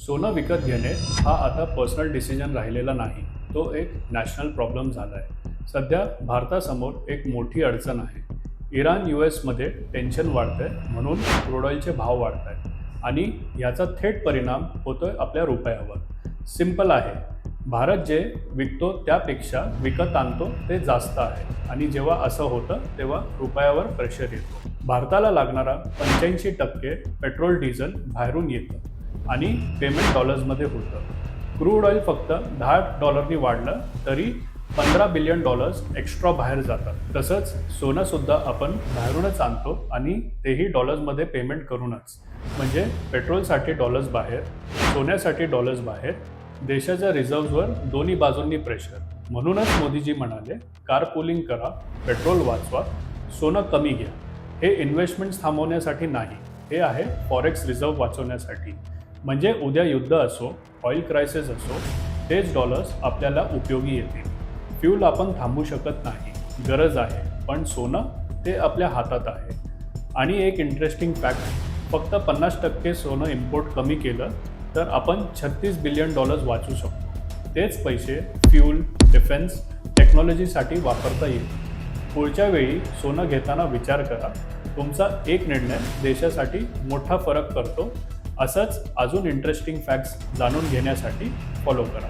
सोनं विकत घेणे हा आता पर्सनल डिसिजन राहिलेला नाही, तो एक नॅशनल प्रॉब्लेम झाला आहे. सध्या भारतासमोर एक मोठी अडचण आहे. इराण यूएसमध्ये टेन्शन वाढतंय, म्हणून क्रूड ऑइलचे भाव वाढत आहेत आणि याचा थेट परिणाम होतोय आपल्या रुपयावर. सिंपल आहे, भारत जे विकतो त्यापेक्षा विकत आणतो ते जास्त आहे आणि जेव्हा असं होतं तेव्हा रुपयावर प्रेशर येतो. भारताला लागणारा 85% पेट्रोल डिझेल बाहेरून येतं आणि पेमेंट डॉलर्समध्ये होतं. क्रूड ऑइल फक्त $10 वाढलं तरी $15 बिलियन एक्स्ट्रा बाहेर जातात. तसंच सोनंसुद्धा आपण बाहेरूनच आणतो आणि तेही डॉलर्समध्ये पेमेंट करूनच. म्हणजे पेट्रोलसाठी डॉलर्स बाहेर, सोन्यासाठी डॉलर्स बाहेर, देशाच्या रिझर्व्हवर दोन्ही बाजूंनी प्रेशर. म्हणूनच मोदीजी म्हणाले, कार पुलिंग करा, पेट्रोल वाचवा, सोनं कमी घ्या. हे इन्व्हेस्टमेंट्स थांबवण्यासाठी नाही, हे आहे फॉरेक्स रिझर्व्ह वाचवण्यासाठी. म्हणजे उद्या युद्ध असो, ऑइल क्रायसिस असो, तेच डॉलर्स आपल्याला उपयोगी येतील. फ्यूल आपण थांबवू शकत नाही, गरज आहे, पण सोनं ते आपल्या हातात आहे. आणि एक इंटरेस्टिंग फॅक्ट, फक्त 50% सोनं इम्पोर्ट कमी केलं तर आपण $36 बिलियन वाचू शकतो. तेच पैसे फ्यूल, डिफेन्स, टेक्नॉलॉजीसाठी वापरता येईल. पुढच्या वेळी सोनं घेताना विचार करा, तुमचा एक निर्णय देशासाठी मोठा फरक करतो. असंच अजून इंटरेस्टिंग फॅक्ट्स जाणून घेण्यासाठी फॉलो करा.